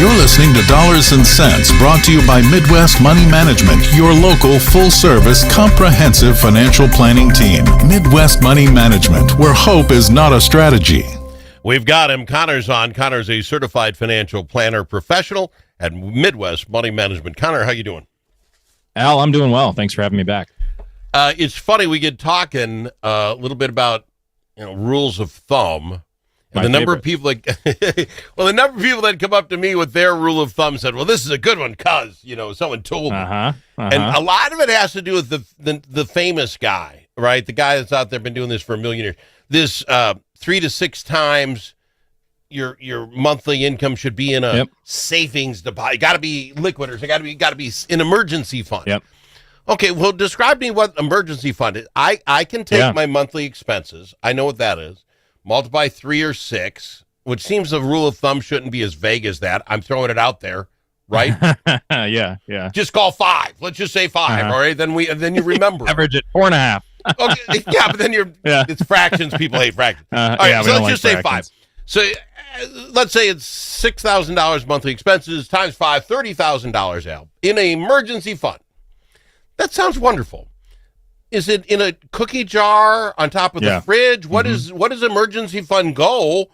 You're listening to Dollars and Cents, brought to you by Midwest Money Management, your local full-service, comprehensive financial planning team. Midwest Money Management, where hope is not a strategy. We've got him. Connor's on. Connor's a certified financial planner professional at Midwest Money Management. Connor, how you doing? Al, I'm doing well. Thanks for having me back. It's funny, we get talking a little bit about rules of thumb. And the number of people that come up to me with their rule of thumb said, well, this is a good one because, someone told me. And a lot of it has to do with the famous guy, right? The guy that's out there been doing this for a million years. This 3 to 6 times your monthly income should be in a savings deposit. Got to be liquid, or got to be an emergency fund. Yep. Okay, well, describe me what emergency fund is. I can take my monthly expenses. I know what that is. Multiply 3 or 6, which seems the rule of thumb shouldn't be as vague as that. I'm throwing it out there, right? Yeah. Just call 5. Let's just say 5, all right? Then you remember. Average it 4.5. Okay, yeah, but then it's fractions. People hate fractions. All right, so let's just say 5. So let's say it's $6,000 monthly expenses times 5, $30,000, Al, in an emergency fund. That sounds wonderful. Is it in a cookie jar on top of the fridge? What is emergency fund goal?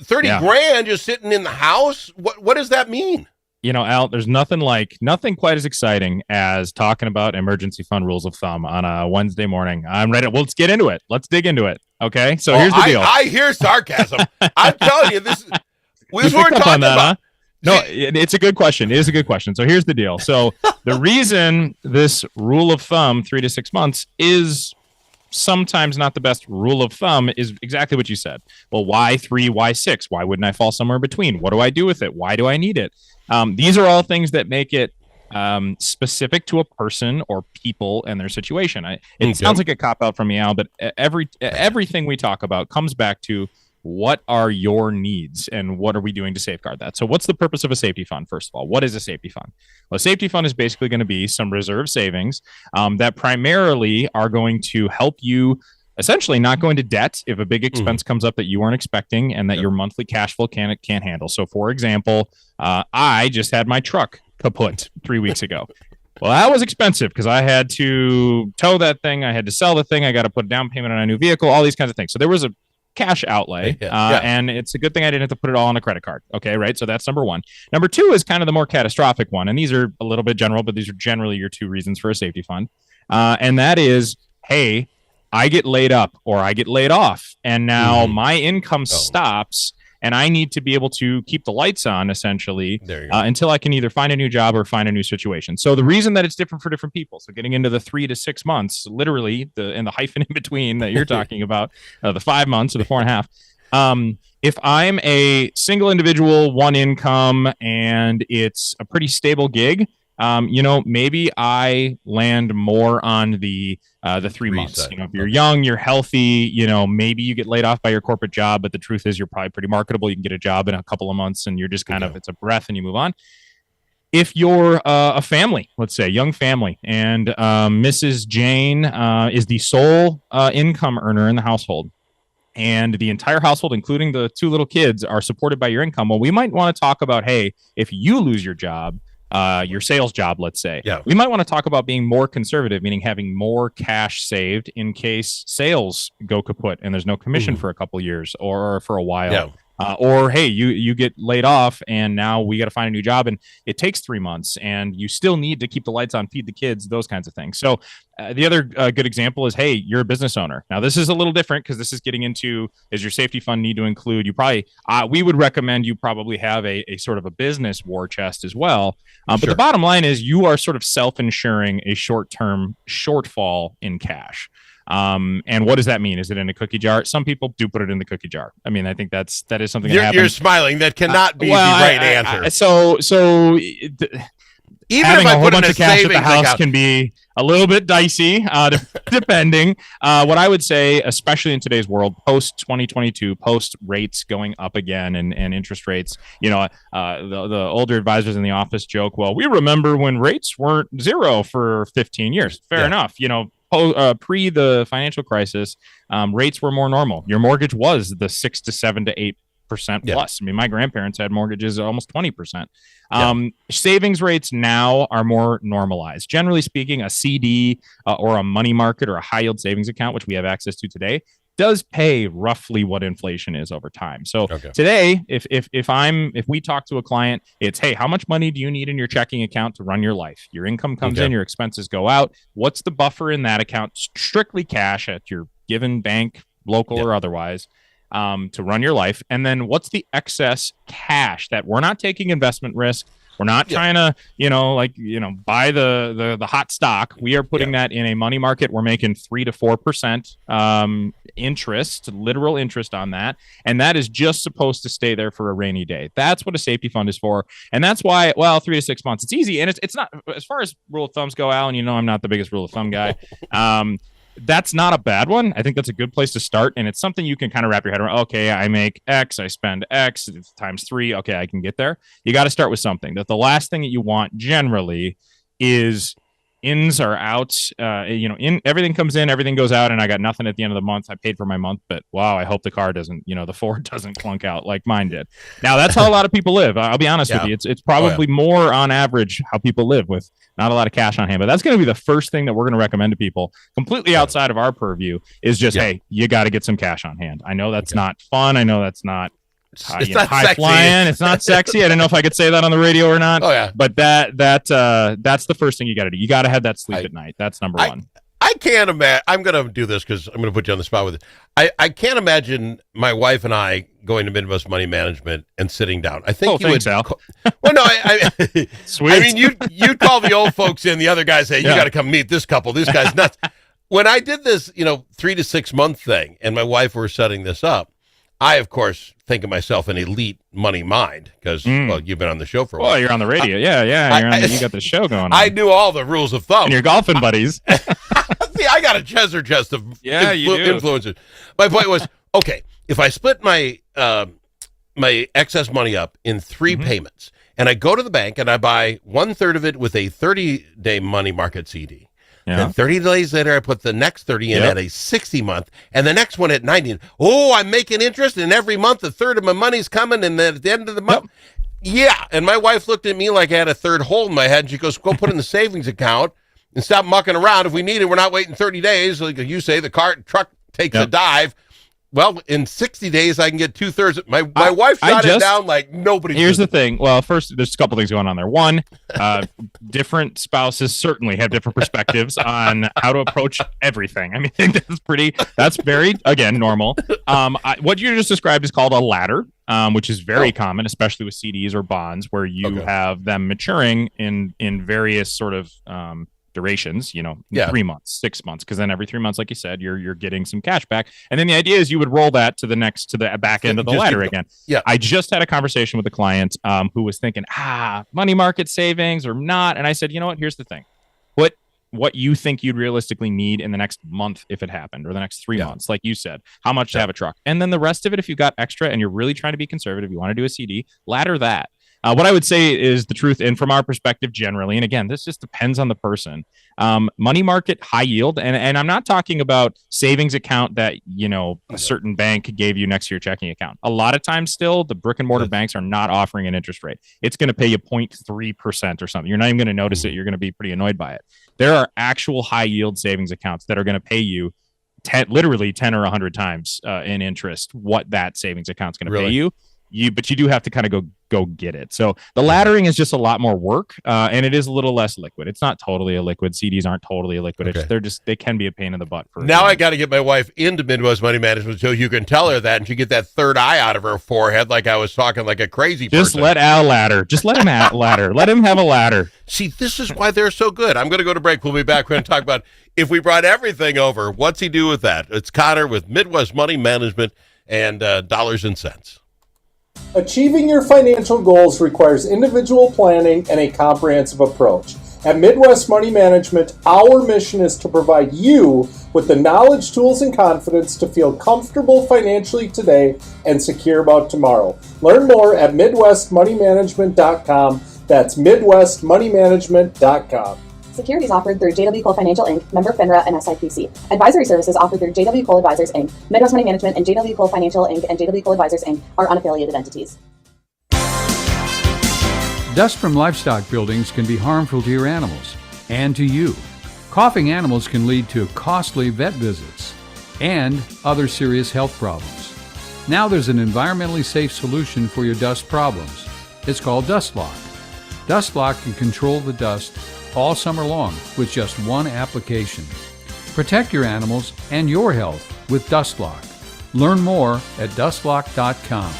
30 grand just sitting in the house? What does that mean? Al, there's nothing quite as exciting as talking about emergency fund rules of thumb on a Wednesday morning. I'm ready. Well, let's get into it. Let's dig into it. Okay. So here's the deal. I hear sarcasm. I'm telling you, this is what we're talking about. Huh? No, it's a good question. It is a good question. So here's the deal. So the reason this rule of thumb, 3 to 6 months, is sometimes not the best rule of thumb is exactly what you said. Well, why 3? Why 6? Why wouldn't I fall somewhere between? What do I do with it? Why do I need it? These are all things that make it specific to a person or people and their situation. It sounds like a cop-out from me, Al, but everything we talk about comes back to what are your needs and what are we doing to safeguard that? So what's the purpose of a safety fund? First of all, what is a safety fund? Well, a safety fund is basically going to be some reserve savings that primarily are going to help you essentially not go into debt if a big expense comes up that you weren't expecting and that your monthly cash flow can't handle. So for example, I just had my truck kaput 3 weeks ago. Well, that was expensive because I had to tow that thing. I had to sell the thing. I got to put a down payment on a new vehicle, all these kinds of things. So there was a cash outlay, and it's a good thing I didn't have to put it all on a credit card. Okay, right? So that's number one. Number two is kind of the more catastrophic one, and these are a little bit general, but these are generally your 2 reasons for a safety fund. And that is, hey, I get laid up or I get laid off, and now my income stops, and I need to be able to keep the lights on, essentially, until I can either find a new job or find a new situation. So the reason that it's different for different people, so getting into the 3 to 6 months, literally, and the hyphen in between that you're talking about, the 5 months or the 4.5, if I'm a single individual, one income, and it's a pretty stable gig, maybe I land more on the 3 months. If you're young, you're healthy, maybe you get laid off by your corporate job, but the truth is you're probably pretty marketable. You can get a job in a couple of months and you're just it's a breath and you move on. If you're a family, let's say young family, and Mrs. Jane is the sole income earner in the household, and the entire household, including the 2 little kids, are supported by your income, well, we might want to talk about, hey, if you lose your job, your sales job, let's say, we might want to talk about being more conservative, meaning having more cash saved in case sales go kaput and there's no commission for a couple of years or for a while. Or, hey, you get laid off and now we got to find a new job and it takes 3 months and you still need to keep the lights on, feed the kids, those kinds of things. So the other good example is, hey, you're a business owner. Now, this is a little different because this is getting into, does your safety fund need to include, we would recommend you probably have a sort of a business war chest as well. But the bottom line is you are sort of self-insuring a short-term shortfall in cash. And what does that mean? Is it in a cookie jar? Some people do put it in the cookie jar. I mean, I think that is something that happens. You're smiling. That cannot be the right answer. Even having a whole bunch of cash at the house can be a little bit dicey, depending. What I would say, especially in today's world, post 2022, post rates going up again and interest rates, the older advisors in the office joke, well, we remember when rates weren't 0 for 15 years. Fair enough. Pre the financial crisis, rates were more normal. Your mortgage was the 6 to 7 to 8% percent Yeah. plus. I mean, my grandparents had mortgages at almost 20%. Savings rates now are more normalized. Generally speaking, a CD or a money market or a high yield savings account, which we have access to today, does pay roughly what inflation is over time. So today, if we talk to a client, it's, hey, how much money do you need in your checking account to run your life? Your income comes in, your expenses go out. What's the buffer in that account? Strictly cash at your given bank, local or otherwise, to run your life. And then what's the excess cash that we're not taking investment risk? We're not trying to, buy the hot stock. We are putting that in a money market. We're making 3 to 4% interest, literal interest on that. And that is just supposed to stay there for a rainy day. That's what a safety fund is for. And that's why, 3 to 6 months, it's easy. And it's not, as far as rule of thumbs go, Alan, I'm not the biggest rule of thumb guy. That's not a bad one. I think that's a good place to start. And it's something you can kind of wrap your head around. Okay, I make X, I spend X times 3. Okay, I can get there. You got to start with something. That the last thing that you want generally is ins or outs. Everything comes in, everything goes out, and I got nothing at the end of the month. I paid for my month, but wow, I hope the car doesn't, the Ford doesn't clunk out like mine did. Now, that's how a lot of people live. I'll be honest with you. It's probably more on average how people live with not a lot of cash on hand. But that's going to be the first thing that we're going to recommend to people completely outside of our purview is just, hey, you got to get some cash on hand. I know that's not fun. I know that's not it's not high sexy. flying. It's not sexy. I don't know if I could say that on the radio or not. Oh yeah. But that's the first thing you got to do. You got to have that sleep at night. That's number one. I can't imagine. I'm going to do this because I'm going to put you on the spot with it. I can't imagine my wife and I going to Midwest Money Management and sitting down. I think you would. Al. Well, no, I Sweet. I mean, you'd call the old folks in. The other guys say, you got to come meet this couple. This guy's nuts. When I did this, 3 to 6 month thing, and my wife were setting this up, I, of course, think of myself an elite money mind because, you've been on the show for a while. Well, you're on the radio. You got the show going on. I knew all the rules of thumb. And your golfing buddies. See, I got a treasure chest of influencers. My point was, okay, if I split my my excess money up in 3 payments, and I go to the bank and I buy 1/3 of it with a 30-day money market CD. Then 30 days later, I put the next 30 in at a 60-month, and the next one at 90. Oh, I'm making interest, and every month a third of my money's coming, and then at the end of the month, and my wife looked at me like I had a third hole in my head, and she goes, go put in the savings account and stop mucking around. If we need it, we're not waiting 30 days. Like you say, the truck takes a dive. Well, in 60 days, I can get 2/3. My wife shot it down like nobody. Here's the thing. Well, first, there's a couple things going on there. One, different spouses certainly have different perspectives on how to approach everything. I mean, that's very, again, normal. What you just described is called a ladder, which is very common, especially with CDs or bonds, where you have them maturing in various sort of durations, 3 months, 6 months, because then every 3 months, like you said, you're getting some cash back. And then the idea is you would roll that to the back end of the ladder again. Yeah. I just had a conversation with a client who was thinking, money market savings or not. And I said, you know what, here's the thing. What you think you'd realistically need in the next month if it happened, or the next 3 months, like you said, how much to have a truck. And then the rest of it, if you got extra and you're really trying to be conservative, you want to do a CD, ladder that. What I would say is the truth, and from our perspective generally, and again, this just depends on the person, money market, high yield, and I'm not talking about savings account that, a certain bank gave you next to your checking account. A lot of times still, the brick and mortar banks are not offering an interest rate. It's going to pay you 0.3% or something. You're not even going to notice it. You're going to be pretty annoyed by it. There are actual high yield savings accounts that are going to pay you literally 10 or 100 times in interest what that savings account's going to pay you. But you do have to kind of go get it. So the laddering is just a lot more work, and it is a little less liquid. It's not totally a liquid. CDs aren't totally a liquid. They can be a pain in the butt. Now I got to get my wife into Midwest Money Management so you can tell her that, and she get that third eye out of her forehead like I was talking like a crazy person. Just let Al ladder. Just let him ladder. Let him have a ladder. See, this is why they're so good. I'm going to go to break. We'll be back. We're going to talk about if we brought everything over, what's he do with that? It's Connor with Midwest Money Management and Dollars and Cents. Achieving your financial goals requires individual planning and a comprehensive approach. At Midwest Money Management, our mission is to provide you with the knowledge, tools, and confidence to feel comfortable financially today and secure about tomorrow. Learn more at MidwestMoneyManagement.com. That's MidwestMoneyManagement.com. Securities offered through JW Cole Financial Inc., member FINRA and SIPC. Advisory services offered through JW Cole Advisors Inc. Midwest Money Management and JW Cole Financial Inc. and JW Cole Advisors Inc. are unaffiliated entities. Dust from livestock buildings can be harmful to your animals and to you. Coughing animals can lead to costly vet visits and other serious health problems. Now there's an environmentally safe solution for your dust problems. It's called DustLock. DustLock can control the dust all summer long with just one application. Protect your animals and your health with DustLock. Learn more at dustlock.com.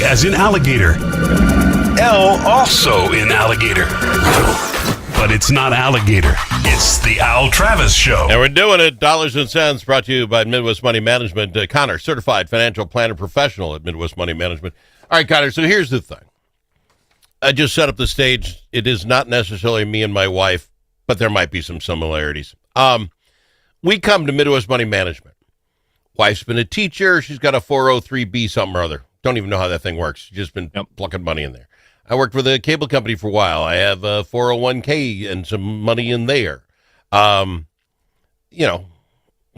As in alligator. L also in alligator. But it's not alligator. It's the Al Travis Show. And we're doing it. Dollars and Cents brought to you by Midwest Money Management. Connor, certified financial planner professional at Midwest Money Management. All right, Connor, so here's the thing. I just set up the stage. It is not necessarily me and my wife, but there might be some similarities. We come to Midwest Money Management. Wife's been a teacher. She's got a 403B something or other. Don't even know how that thing works. She's just been plucking money in there. I worked for the cable company for a while. I have a 401k and some money in there. One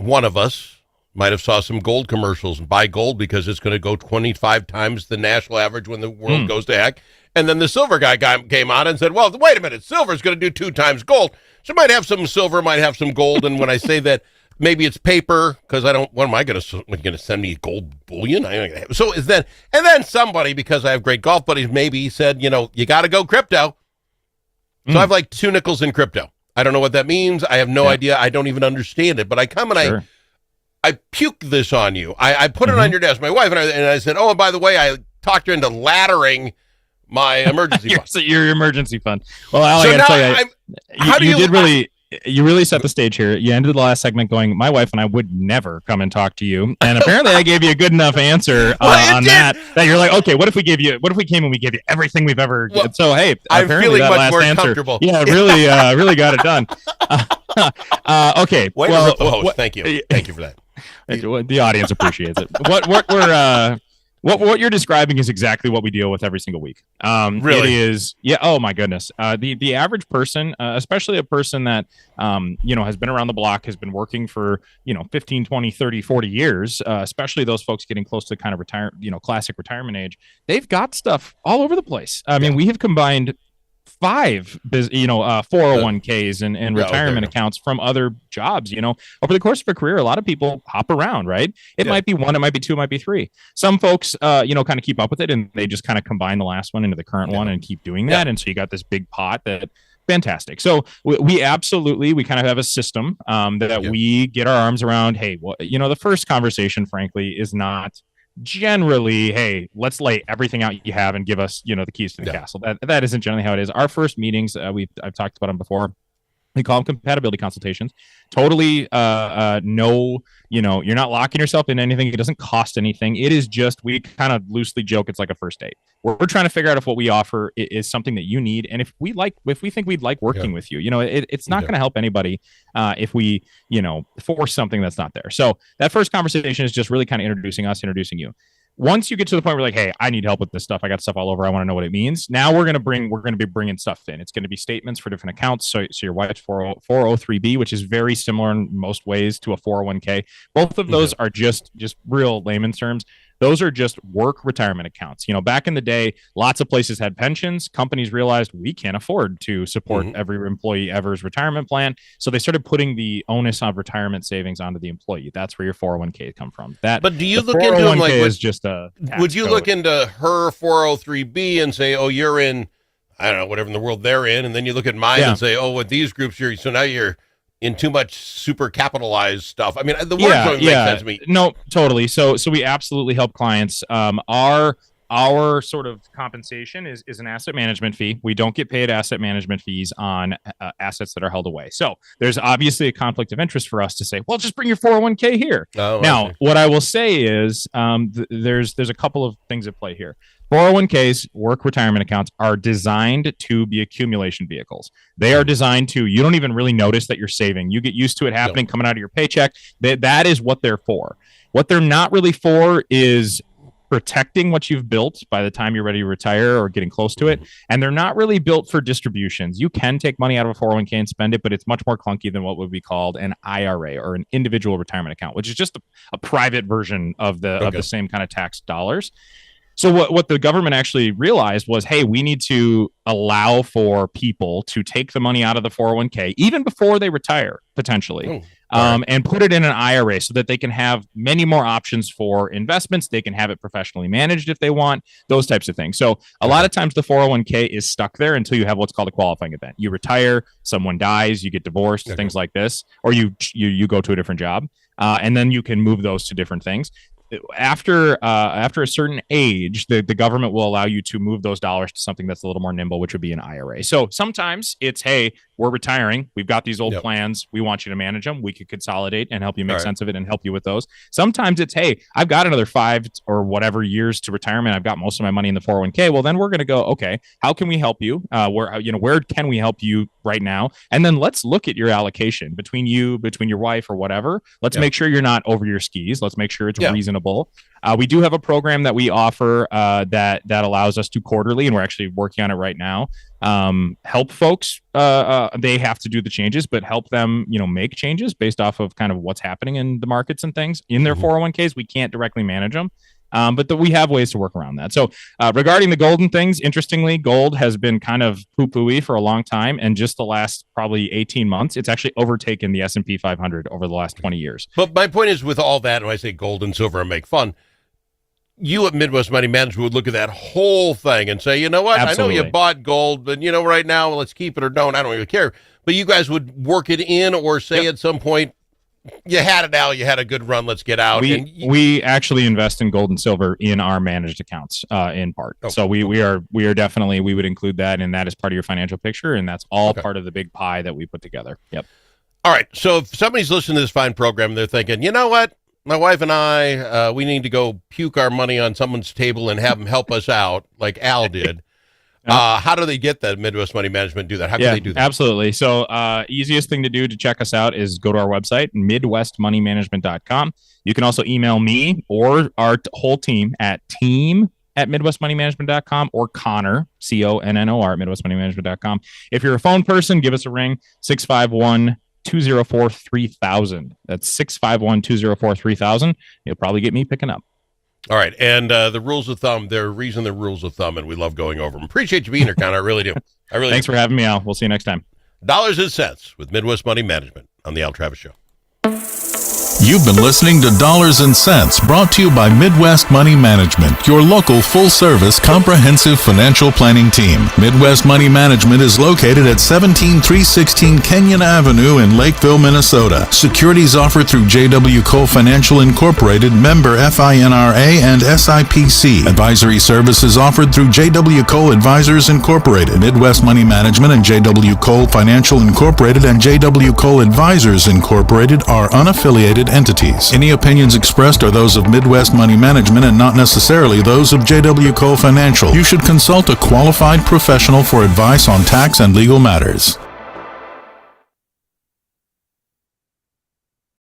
of us might have saw some gold commercials and buy gold because it's going to go 25 times the national average when the world goes to heck. And then the silver guy came on and said, well, wait a minute, silver is going to do 2 times gold. So might have some silver, might have some gold. And when I say that, maybe it's paper because I don't. What am I going to send me gold bullion? So is that? And then somebody, because I have great golf buddies, maybe said, you got to go crypto. So I have like 2 nickels in crypto. I don't know what that means. I have no idea. I don't even understand it. But I come and I puke this on you. I put it on your desk. My wife and I said, oh, and by the way, I talked her into laddering my emergency fund. Your emergency fund. Well, Al, I got to tell you, you really set the stage here. You ended the last segment going, my wife and I would never come and talk to you. And apparently I gave you a good enough answer on that you're like, okay, what if we came and we gave you everything we've ever given? So, hey, I'm apparently feeling that much last more answer, comfortable. yeah, really got it done. Okay. Well, the host. Thank you. Thank you for that. The audience appreciates it. What you're describing is exactly what we deal with every single week. Really? It is. Yeah. Oh my goodness. The average person, especially a person that, has been around the block, has been working for, 15, 20, 30, 40 years, especially those folks getting close to kind of classic retirement age, they've got stuff all over the place. I mean, we have combined 401ks and retirement accounts from other jobs. Over the course of a career, a lot of people hop around, right? It might be one, it might be two, it might be three. Some folks, kind of keep up with it and they just kind of combine the last one into the current one and keep doing that. And so you got this big pot that fantastic. So we absolutely, we kind of have a system that we get our arms around. Hey, the first conversation, frankly, is not generally, hey, let's lay everything out you have and give us, the keys to the castle. That isn't generally how it is. Our first meetings, I've talked about them before. We call them compatibility consultations. Totally, you're not locking yourself in anything. It doesn't cost anything. It is just, we kind of loosely joke, it's like a first date. We're trying to figure out if what we offer is something that you need, and if we think we'd like working with you. It's not going to help anybody if we, force something that's not there. So that first conversation is just really kind of introducing us, introducing you. Once you get to the point where like, hey, I need help with this stuff. I got stuff all over. I want to know what it means. Now we're going to be bringing stuff in. It's going to be statements for different accounts. So your wife's 403B, which is very similar in most ways to a 401k. Both of those are just real layman's terms. Those are just work retirement accounts. Back in the day, lots of places had pensions. Companies realized we can't afford to support every employee ever's retirement plan. So they started putting the onus of retirement savings onto the employee. That's where your 401k come from. But do you look into them like is just a would you look into her 403B and say, oh, you're in, I don't know, whatever in the world they're in, and then you look at mine and say, oh, with these groups, so now you're in too much super capitalized stuff. I mean, the word don't make sense to me. No, totally. So we absolutely help clients. Our sort of compensation is an asset management fee. We don't get paid asset management fees on assets that are held away. So there's obviously a conflict of interest for us to say, well, just bring your 401k here. Now, what I will say is there's a couple of things at play here. 401ks, work retirement accounts, are designed to be accumulation vehicles. They are designed to, you don't even really notice that you're saving. You get used to it happening coming out of your paycheck. That is what they're for. What they're not really for is protecting what you've built by the time you're ready to retire or getting close to it. And they're not really built for distributions. You can take money out of a 401k and spend it, but it's much more clunky than what would be called an IRA or an individual retirement account, which is just a private version of the same kind of tax dollars. So what the government actually realized was, hey, we need to allow for people to take the money out of the 401k even before they retire, potentially, and put it in an IRA so that they can have many more options for investments. They can have it professionally managed if they want, those types of things. So a lot of times the 401k is stuck there until you have what's called a qualifying event. You retire, someone dies, you get divorced, things like this, or you go to a different job, and then you can move those to different things. After a certain age, the government will allow you to move those dollars to something that's a little more nimble, which would be an IRA. So sometimes it's, hey, we're retiring. We've got these old plans. We want you to manage them. We could consolidate and help you make sense of it and help you with those. Sometimes it's, hey, I've got another 5 or whatever years to retirement. I've got most of my money in the 401k. Well, then we're going to go, okay, how can we help you? Where can we help you right now? And then let's look at your allocation between your wife or whatever. Let's make sure you're not over your skis. Let's make sure it's reasonable. We do have a program that we offer that allows us to quarterly, and we're actually working on it right now. Help folks. They have to do the changes, but help them, make changes based off of kind of what's happening in the markets and things in their 401ks. We can't directly manage them. But we have ways to work around that. So regarding the golden things, interestingly, gold has been kind of poo-pooey for a long time. And just the last probably 18 months, it's actually overtaken the S&P 500 over the last 20 years. But my point is, with all that, when I say gold and silver and make fun, you at Midwest Money Management would look at that whole thing and say, you know what? Absolutely. I know you bought gold, but right now, let's keep it or don't. I don't really care. But you guys would work it in or say at some point, you had it now, you had a good run, let's get out. We actually invest in gold and silver in our managed accounts in part. So we are definitely, we would include that, and that is part of your financial picture, and that's all part of the big pie that we put together. Yep. All right. So if somebody's listening to this fine program, they're thinking, you know what? My wife and I, we need to go puke our money on someone's table and have them help us out like Al did. How do they get that Midwest Money Management do that? How can they do that? Absolutely. So easiest thing to do to check us out is go to our website, midwestmoneymanagement.com. You can also email me or our whole team at team@midwestmoneymanagement.com or Connor, CONNOR, at midwestmoneymanagement.com. If you're a phone person, give us a ring, 651-204-3000. That's 651-204-3000. You'll probably get me picking up. All right, and the rules of thumb, they're rules of thumb, and we love going over them. Appreciate you being here, Connor. I really do. Thanks for having me, Al. We'll see you next time. Dollars and Cents with Midwest Money Management on the Al Travis Show. You've been listening to Dollars and Cents, brought to you by Midwest Money Management, your local full-service comprehensive financial planning team. Midwest Money Management is located at 17316 Kenyon Avenue in Lakeville, Minnesota. Securities offered through JW Cole Financial Incorporated, member FINRA and SIPC. Advisory services offered through JW Cole Advisors Incorporated. Midwest Money Management and JW Cole Financial Incorporated and JW Cole Advisors Incorporated are unaffiliated entities. Any opinions expressed are those of Midwest Money Management and not necessarily those of JW Cole Financial. You should consult a qualified professional for advice on tax and legal matters.